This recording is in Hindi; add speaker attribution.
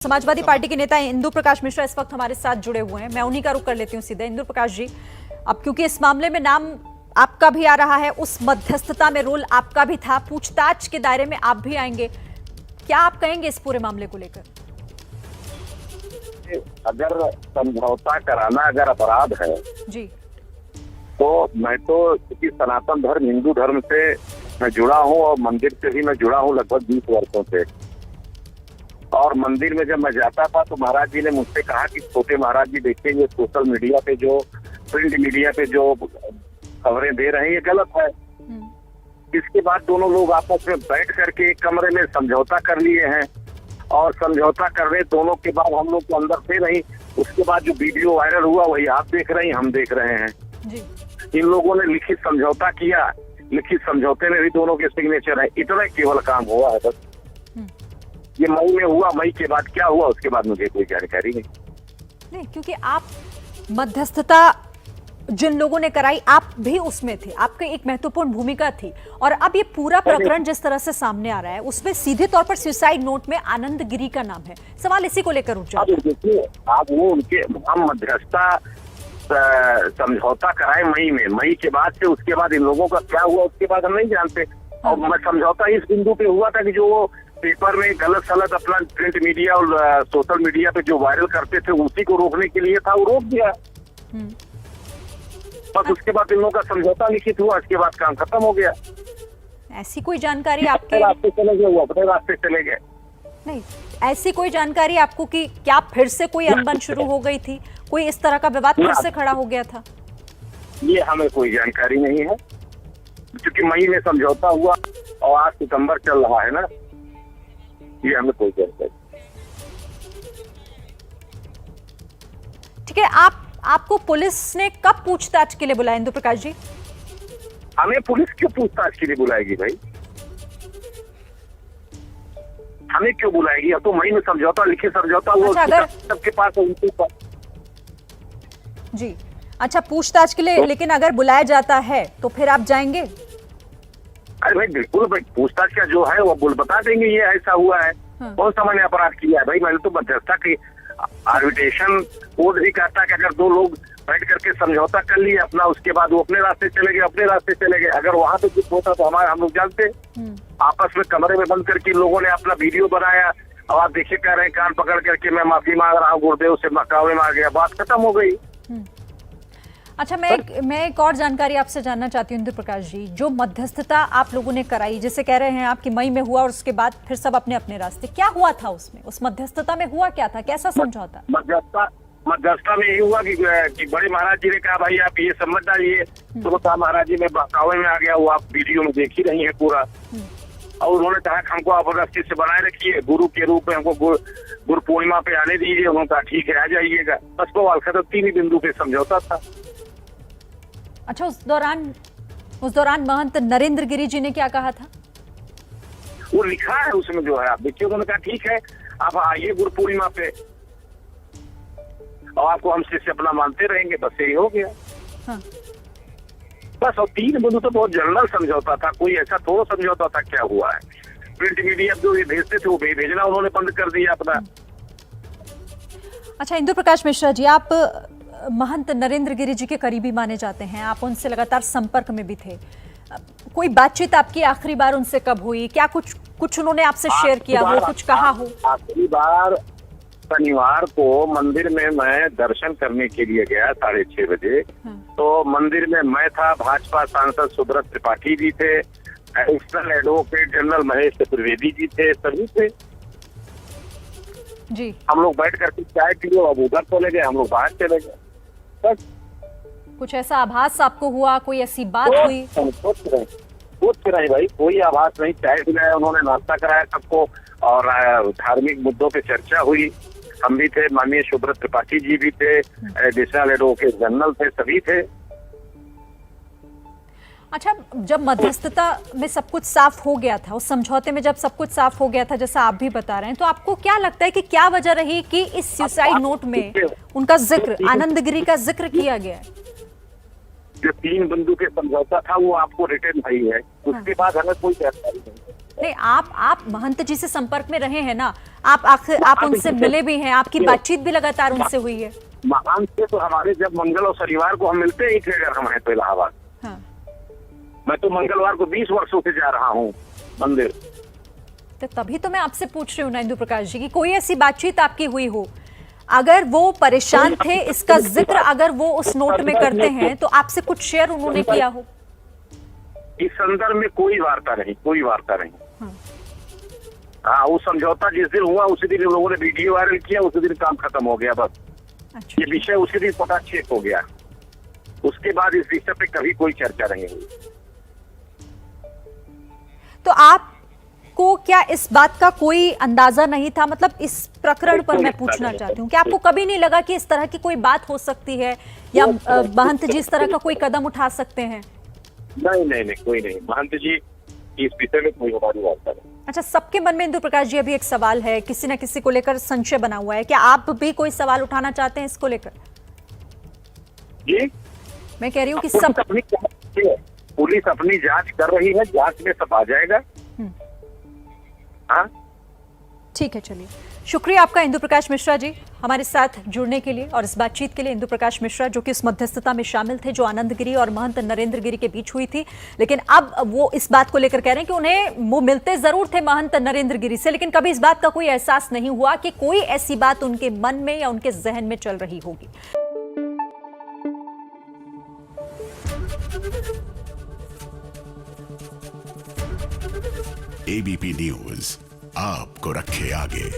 Speaker 1: समाजवादी पार्टी के नेता इंदु प्रकाश मिश्रा इस वक्त हमारे साथ जुड़े हुए हैं। मैं उन्हीं का रुख कर लेती हूँ सीधे। इंदु प्रकाश जी, अब क्योंकि इस मामले में नाम आपका भी आ रहा है, उस मध्यस्थता में रोल आपका भी था, पूछताछ के दायरे में आप भी आएंगे, क्या आप कहेंगे इस पूरे मामले को लेकर?
Speaker 2: अगर समझौता कराना अगर अपराध है
Speaker 1: जी,
Speaker 2: तो मैं तो क्योंकि सनातन धर्म हिंदू धर्म से मैं जुड़ा हूँ और मंदिर से भी मैं जुड़ा हूँ लगभग 20 वर्षों से। और मंदिर में जब मैं जाता था तो महाराज जी ने मुझसे कहा कि छोटे महाराज जी देखिए, ये सोशल मीडिया पे जो प्रिंट मीडिया पे जो खबरें दे रहे हैं ये गलत है। इसके बाद दोनों लोग आपस में बैठ करके एक कमरे में समझौता कर लिए हैं और समझौता कर रहे दोनों के बाद हम लोग तो अंदर थे नहीं। उसके बाद जो वीडियो वायरल हुआ वही आप देख रहे हैं, हम देख रहे हैं
Speaker 1: जी।
Speaker 2: इन लोगों ने लिखित समझौता किया, लिखित समझौते में भी दोनों के सिग्नेचर है, इतना केवल काम हुआ है बस। ये मई में हुआ, मई के बाद क्या हुआ उसके बाद मुझे कोई जानकारी नहीं।
Speaker 1: क्योंकि आप मध्यस्थता जिन लोगों ने कराई आप भी उसमें थे, आपकी एक महत्वपूर्ण भूमिका थी। और अब ये पूरा प्रकरण जिस तरह से सामने आ रहा है उसमें सीधे तौर पर सुसाइड नोट में आनंद गिरी का नाम है। सवाल इसी को लेकर उठ जाता है।
Speaker 2: देखिए आप वो उनके हम मध्यस्थता समझौता कराए मई में, मई के बाद से उसके बाद इन लोगों का क्या हुआ उसके बाद हम नहीं जानते। और समझौता इस बिंदु पे हुआ था कि जो वो पेपर में गलत सलत अपना प्रिंट मीडिया और सोशल मीडिया पे जो वायरल करते थे उसी को रोकने के लिए था, वो रोक दिया। बस उसके बाद इन लोगों का समझौता लिखित हुआ, इसके बाद काम खत्म हो गया।
Speaker 1: ऐसी कोई जानकारी आपके
Speaker 2: रास्ते चले गए, वो अपने रास्ते चले गए।
Speaker 1: नहीं, ऐसी कोई जानकारी आपको कि क्या फिर से कोई अनबन शुरू हो गई थी, कोई इस तरह का विवाद फिर से खड़ा हो गया था?
Speaker 2: ये हमें कोई जानकारी नहीं है, क्योंकि मई में समझौता हुआ और आज सितंबर चल रहा है ना, ये हमें कोई जानकारी।
Speaker 1: ठीक है, आपको पुलिस ने कब पूछताछ के लिए बुलाया इंदु प्रकाश जी?
Speaker 2: हमें पुलिस क्यों पूछताछ के लिए बुलाएगी भाई? हमें क्यों बुलाएगी? अब तो मई में समझौता लिखित समझौता वो सबके पास है, उनके पास।
Speaker 1: जी अच्छा, पूछताछ के लिए तो, लेकिन अगर बुलाया जाता है तो फिर आप जाएंगे?
Speaker 2: अरे भाई बिल्कुल भाई, पूछताछ का जो है वो बता देंगे ये ऐसा हुआ है। कौन सा मैंने अपराध किया है भाई? मैंने तो मध्यस्थता की आर्बिट्रेशन कोड भी कहता है कि अगर दो लोग बैठ करके समझौता कर लिए अपना, उसके बाद वो अपने रास्ते चले गए, अपने रास्ते चले गए। अगर वहां पे कुछ होता तो हम लोग जानते। आपस में कमरे में बंद करके लोगों ने अपना वीडियो बनाया और आप देखिए कह रहे हैं कान पकड़ करके मैं माफी मांग रहा हूँ, गुरुदेव से मकावे में आ गया, बात खत्म हो गई।
Speaker 1: अच्छा, मैं एक और जानकारी आपसे जानना चाहती हूँ इंदु प्रकाश जी। जो मध्यस्थता आप लोगों ने कराई, जैसे कह रहे हैं आप कि मई में हुआ और उसके बाद फिर सब अपने अपने रास्ते, क्या हुआ था उसमें? उस मध्यस्थता में हुआ क्या था, कैसा समझौता?
Speaker 2: मध्यस्थता में यही हुआ कि बड़े महाराज जी ने कहा भाई आप ये समझ डालिए, तो कहा महाराज जी मैं बहकावे में आ गया, वो आप वीडियो में देख ही रही है पूरा। और उन्होंने कहा हमको आप रस्ते से बनाए रखिए, गुरु के रूप में हमको गुरु पूर्णिमा पे आने दीजिए। उन्होंने कहा ठीक है आ जाइएगा। बस वो अलखत 3 बिंदु पे समझौता था।
Speaker 1: अच्छा, उस दौरान महंत नरेंद्र गिरी जी ने क्या कहा था?
Speaker 2: वो लिखा है उसमें जो है, आप देखिए। उन्होंने कहा ठीक है आप आइए गुरु पूर्णिमा पे और आपको हम शिष्य अपना मानते रहेंगे, बस यही हो गया। हाँ। बस। और 3 बिंदु तो बहुत जनरल समझौता था, कोई ऐसा थोड़ा समझौता था। क्या हुआ है, प्रिंट मीडिया जो ये भेजते थे वो भेजना उन्होंने बंद कर दिया अपना।
Speaker 1: अच्छा इंदु प्रकाश मिश्रा जी, आप महंत नरेंद्र गिरी जी के करीबी माने जाते हैं, आप उनसे लगातार संपर्क में भी थे। कोई बातचीत आपकी आखिरी बार उनसे कब हुई? क्या कुछ उन्होंने आपसे शेयर किया हो, कुछ कहा हो?
Speaker 2: आखिरी बार शनिवार को मंदिर में मैं दर्शन करने के लिए गया 6:30 बजे। तो मंदिर में मैं था, भाजपा सांसद सुब्रत त्रिपाठी जी थे, additional advocate general Mahesh Chaturvedi ji थे, सभी थे
Speaker 1: जी। हम
Speaker 2: लोग बैठ करके चाय पिए, अब उधर चले गए, हम लोग बाहर चले गए। बस।
Speaker 1: कुछ ऐसा आभास आपको हुआ, कोई ऐसी बात हुई?
Speaker 2: कुछ नहीं भाई, कोई आभास नहीं। चाय पिलाया उन्होंने, नाश्ता कराया सबको और धार्मिक मुद्दों पे चर्चा हुई। हम भी थे, माननीय सुब्रत त्रिपाठी जी भी थे, एडिशनल एडवोकेट जनरल थे, सभी थे।
Speaker 1: अच्छा, जब मध्यस्थता में सब कुछ साफ हो गया था, उस समझौते में जब सब कुछ साफ हो गया था जैसा आप भी बता रहे हैं, तो आपको क्या लगता है कि क्या वजह रही कि इस सुसाइड नोट में उनका जिक्र, आनंद गिरी का जिक्र किया गया?
Speaker 2: जो 3 बिंदु के समझौता था वो आपको रिटर्न भाई है, उसके बाद हमें कोई जानकारी नहीं है।
Speaker 1: नहीं, आप महंत जी से संपर्क में रहे हैं ना, आप उनसे मिले भी हैं, आपकी बातचीत भी लगातार उनसे हुई है।
Speaker 2: महंत से तो हमारे जब मंगल और शनिवार को हम मिलते ही थे, अगर हम हैं तो इलाहाबाद।
Speaker 1: हाँ।
Speaker 2: मैं तो मंगलवार को 20 वर्षों से जा रहा हूँ मंदिर।
Speaker 1: तो तभी तो मैं आपसे पूछ रही हूँ ना इंदु प्रकाश जी की कोई ऐसी बातचीत आपकी हुई हो, अगर वो परेशान थे, इसका जिक्र अगर वो उस नोट में करते हैं तो आपसे कुछ शेयर उन्होंने किया हो?
Speaker 2: इस संदर्भ में कोई वार्ता नहीं, कोई वार्ता नहीं। हाँ, वो समझौता जिस दिन हुआ उसी दिन लोगों ने वीडियो वायरल किया, उसी दिन काम खत्म हो गया बस।
Speaker 1: अच्छा।
Speaker 2: ये विषय उसी दिन पता चेक हो गया, उसके बाद इस विषय पे कभी कोई चर्चा नहीं हुई।
Speaker 1: तो आपको क्या इस बात का कोई अंदाजा नहीं था? मतलब इस प्रकरण पर मैं पूछना चाहती हूँ कि आपको कभी नहीं लगा कि इस तरह की कोई बात हो सकती है या महंत जी इस तरह का कोई कदम उठा सकते हैं?
Speaker 2: नहीं, कोई नहीं। महंत जी इस विषय में कोई हमारी वार्ता नहीं।
Speaker 1: अच्छा, सबके मन में इंदु प्रकाश जी अभी एक सवाल है, किसी न किसी को लेकर संशय बना हुआ है, क्या आप भी कोई सवाल उठाना चाहते हैं इसको लेकर?
Speaker 2: जी,
Speaker 1: मैं कह रही हूँ कि सब
Speaker 2: पुलिस अपनी जांच कर रही है, जांच में सब आ जाएगा। हाँ,
Speaker 1: ठीक है, चलिए, शुक्रिया आपका इंदु प्रकाश मिश्रा जी हमारे साथ जुड़ने के लिए और इस बातचीत के लिए। इंदु प्रकाश मिश्रा जो कि इस मध्यस्थता में शामिल थे जो आनंद गिरी और महंत नरेंद्र गिरी के बीच हुई थी, लेकिन अब वो इस बात को लेकर कह रहे हैं कि उन्हें वो मिलते जरूर थे महंत नरेंद्र गिरी से, लेकिन कभी इस बात का कोई एहसास नहीं हुआ कि कोई ऐसी बात उनके मन में या उनके जहन में चल रही होगी।
Speaker 3: एबीपी न्यूज आपको रखे आगे।